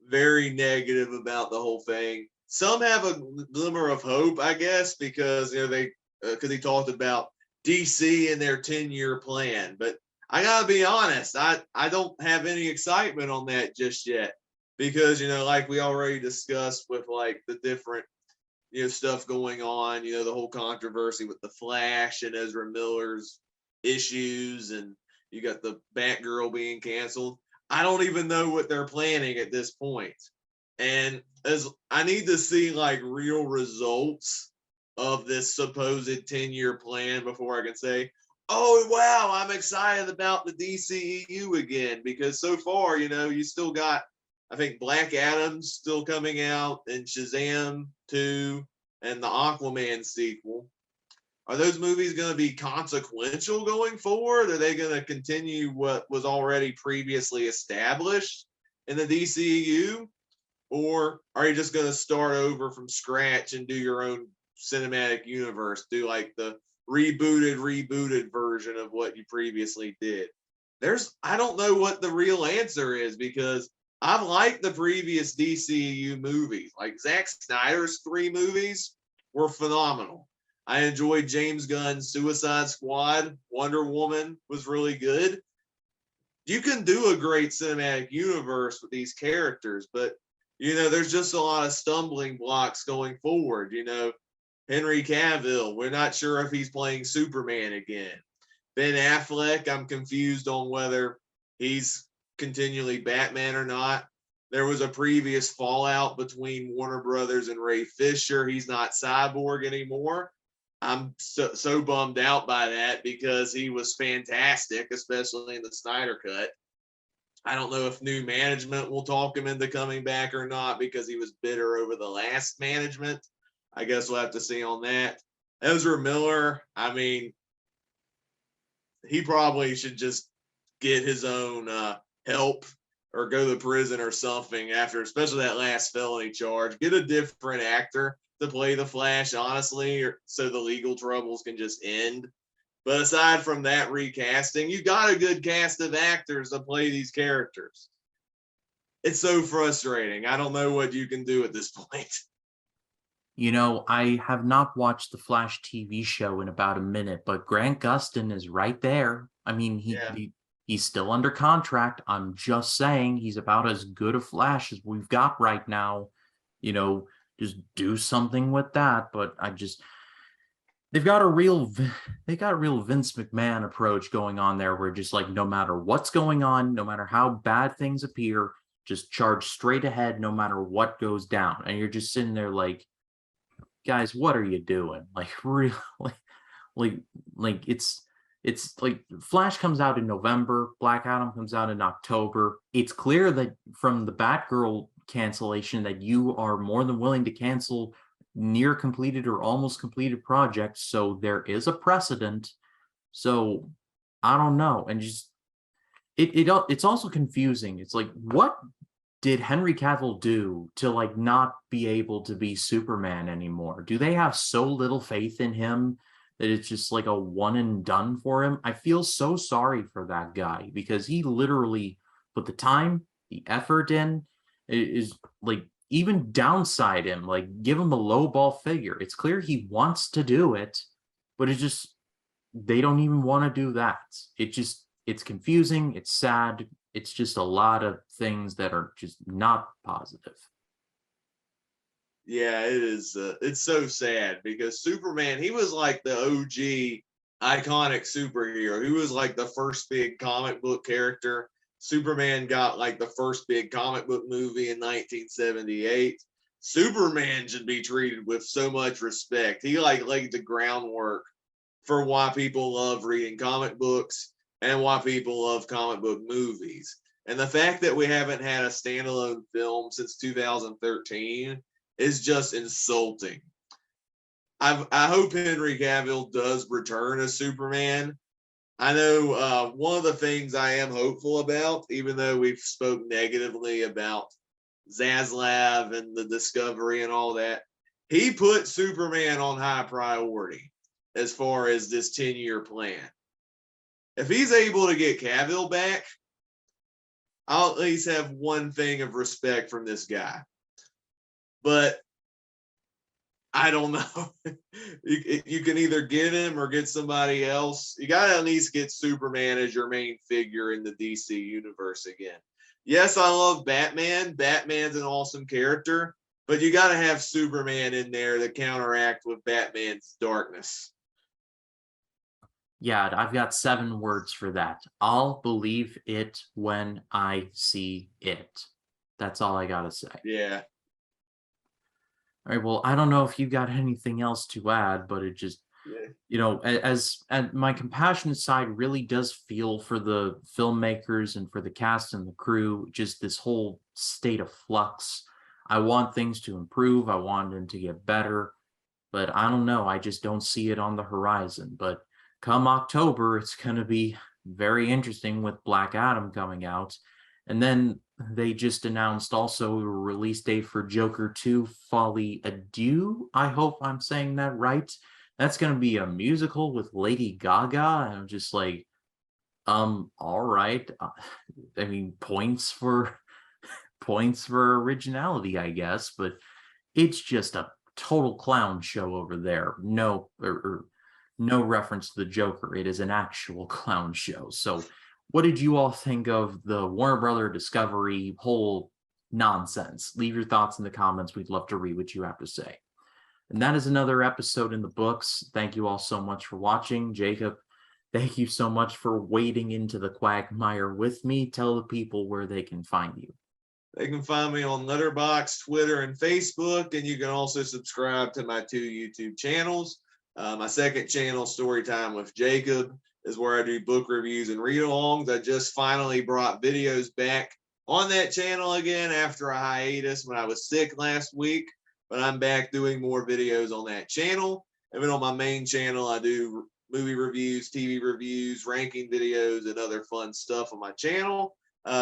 Speaker 2: very negative about the whole thing. Some have a glimmer of hope, I guess, because they because he talked about DC and their 10-year plan. But I gotta be honest, I don't have any excitement on that just yet because like we already discussed with like the different stuff going on, the whole controversy with the Flash and Ezra Miller's issues, and you got the Batgirl being canceled. I don't even know what they're planning at this point. And as I need to see like real results of this supposed 10-year plan before I can say, oh wow, I'm excited about the DCEU again. Because so far, you still got, I think, Black Adam's still coming out, and Shazam 2 and the Aquaman sequel. Are those movies going to be consequential going forward? Are they going to continue what was already previously established in the DCEU? Or are you just going to start over from scratch and do your own cinematic universe? Do like the rebooted version of what you previously did? I don't know what the real answer is, because I've liked the previous DCEU movies. Like Zack Snyder's 3 movies were phenomenal. I enjoyed James Gunn's Suicide Squad. Wonder Woman was really good. You can do a great cinematic universe with these characters, but there's just a lot of stumbling blocks going forward. Henry Cavill, we're not sure if he's playing Superman again. Ben Affleck, I'm confused on whether he's continually Batman or not. There was a previous fallout between Warner Brothers and Ray Fisher. He's not Cyborg anymore. I'm so bummed out by that because he was fantastic, especially in the Snyder Cut. I don't know if new management will talk him into coming back or not because he was bitter over the last management. I guess we'll have to see on that. Ezra Miller, I mean, he probably should just get his own help or go to prison or something after, especially that last felony charge. Get a different actor to play the Flash, honestly, so the legal troubles can just end. But aside from that recasting, you got a good cast of actors to play these characters. It's so frustrating. I don't know what you can do at this point.
Speaker 1: I have not watched the Flash TV show in about a minute, but Grant Gustin is right there. I mean, he's still under contract. I'm just saying he's about as good a Flash as we've got right now. Just do something with that. But they've got a real Vince McMahon approach going on there, where just like, no matter what's going on, no matter how bad things appear, just charge straight ahead no matter what goes down. And you're just sitting there like, guys, what are you doing? Like, really? like it's like Flash comes out in November, Black Adam comes out in October. It's clear that from the Batgirl cancellation that you are more than willing to cancel near completed or almost completed projects, so there is a precedent. So I don't know. And just it's also confusing. It's like, what did Henry Cavill do to like not be able to be Superman anymore? Do they have so little faith in him that it's just like a one and done for him? I feel so sorry for that guy because he literally put the time, the effort in. It is like, even downside him, like give him a low ball figure. It's clear he wants to do it, but it just, they don't even want to do that. It's confusing. It's sad. It's just a lot of things that are just not positive.
Speaker 2: Yeah, it is. It's so sad because Superman, he was like the OG iconic superhero. He was like the first big comic book character. Superman got like the first big comic book movie in 1978. Superman should be treated with so much respect. He like laid the groundwork for why people love reading comic books and why people love comic book movies. And the fact that we haven't had a standalone film since 2013 is just insulting. I hope Henry Cavill does return as Superman. I know one of the things I am hopeful about, even though we've spoke negatively about Zaslav and the Discovery and all that, he put Superman on high priority as far as this 10-year plan. If he's able to get Cavill back, I'll at least have one thing of respect from this guy. But I don't know. You can either get him or get somebody else. You got to at least get Superman as your main figure in the DC universe again. Yes, I love Batman. Batman's an awesome character, but you got to have Superman in there to counteract with Batman's darkness.
Speaker 1: Yeah, I've got 7 words for that. I'll believe it when I see it. That's all I gotta say.
Speaker 2: Yeah.
Speaker 1: All right, well, I don't know if you got anything else to add, but it just, as my compassionate side really does feel for the filmmakers and for the cast and the crew, just this whole state of flux. I want things to improve. I want them to get better, but I don't know. I just don't see it on the horizon. But come October, it's going to be very interesting with Black Adam coming out. And then they just announced also a release date for Joker 2 Folly Adieu. I hope I'm saying that right. That's going to be a musical with Lady Gaga. And I'm just like, all right. I mean, points for originality, I guess, but it's just a total clown show over there. No reference to the Joker. It is an actual clown show. So what did you all think of the Warner Brother Discovery whole nonsense? Leave your thoughts in the comments. We'd love to read what you have to say. And that is another episode in the books. Thank you all so much for watching. Jacob, thank you so much for wading into the quagmire with me. Tell the people where they can find you.
Speaker 2: They can find me on Letterboxd, Twitter, and Facebook, and you can also subscribe to my 2 YouTube channels. My second channel, Storytime with Jacob, is where I do book reviews and read-alongs. I just finally brought videos back on that channel again after a hiatus when I was sick last week, but I'm back doing more videos on that channel. And then on my main channel, I do movie reviews, TV reviews, ranking videos, and other fun stuff on my channel.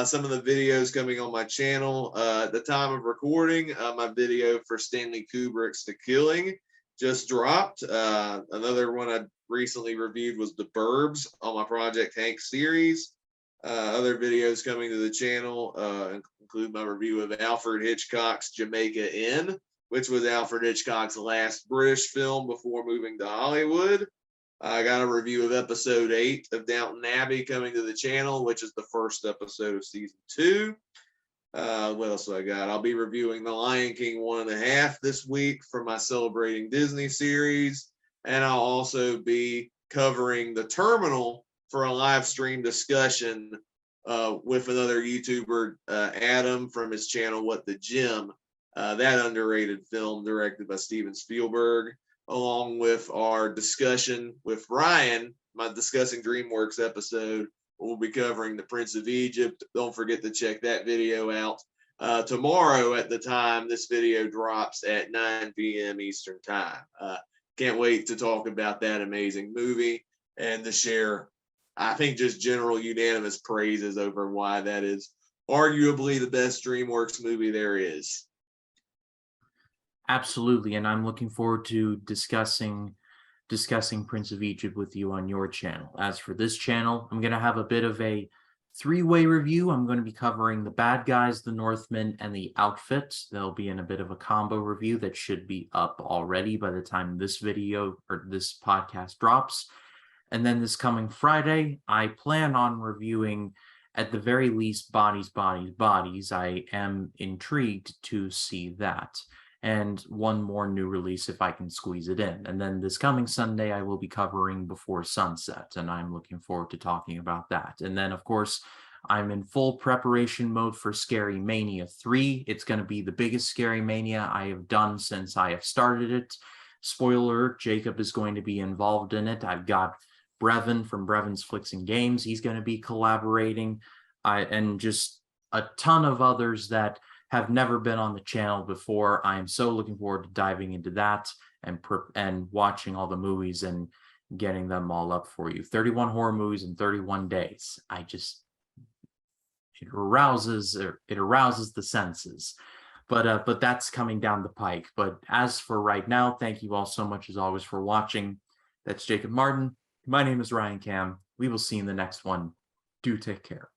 Speaker 2: Some of the videos coming on my channel at the time of recording, my video for Stanley Kubrick's The Killing just dropped. Another one I recently reviewed was The Burbs on my Project Hank series. Other videos coming to the channel include my review of Alfred Hitchcock's Jamaica Inn, which was Alfred Hitchcock's last British film before moving to Hollywood. I got a review of episode 8 of Downton Abbey coming to the channel, which is the first episode of season 2. What else do I got? I'll be reviewing The Lion King 1.5 this week for my Celebrating Disney series. And I'll also be covering The Terminal for a live stream discussion with another YouTuber, Adam, from his channel, What the Gym. That underrated film directed by Steven Spielberg, along with our discussion with Ryan, my Discussing DreamWorks episode. We'll be covering The Prince of Egypt. Don't forget to check that video out. Tomorrow at the time this video drops at 9 p.m. Eastern Time. Can't wait to talk about that amazing movie and to share, I think, just general unanimous praises over why that is arguably the best DreamWorks movie there is.
Speaker 1: Absolutely, and I'm looking forward to discussing Prince of Egypt with you on your channel. As for this channel, I'm going to have a bit of a 3-way review. I'm going to be covering the bad guys, the Northmen, and the outfits. They'll be in a bit of a combo review that should be up already by the time this video or this podcast drops. And then this coming Friday, I plan on reviewing, at the very least, Bodies, Bodies, Bodies. I am intrigued to see that. and one more new release if I can squeeze it in. And then this coming Sunday, I will be covering Before Sunset, and I'm looking forward to talking about that. And then, of course, I'm in full preparation mode for Scary Mania 3. It's going to be the biggest Scary Mania I have done since I have started it. Spoiler alert, Jacob is going to be involved in it. I've got Brevin from Brevin's Flicks and Games. He's going to be collaborating. And just a ton of others that have never been on the channel before. I am so looking forward to diving into that and watching all the movies and getting them all up for you. 31 horror movies in 31 days. It arouses the senses. But that's coming down the pike. But as for right now, thank you all so much as always for watching. That's Jacob Martin. My name is Ryan Cam. We will see you in the next one. Do take care.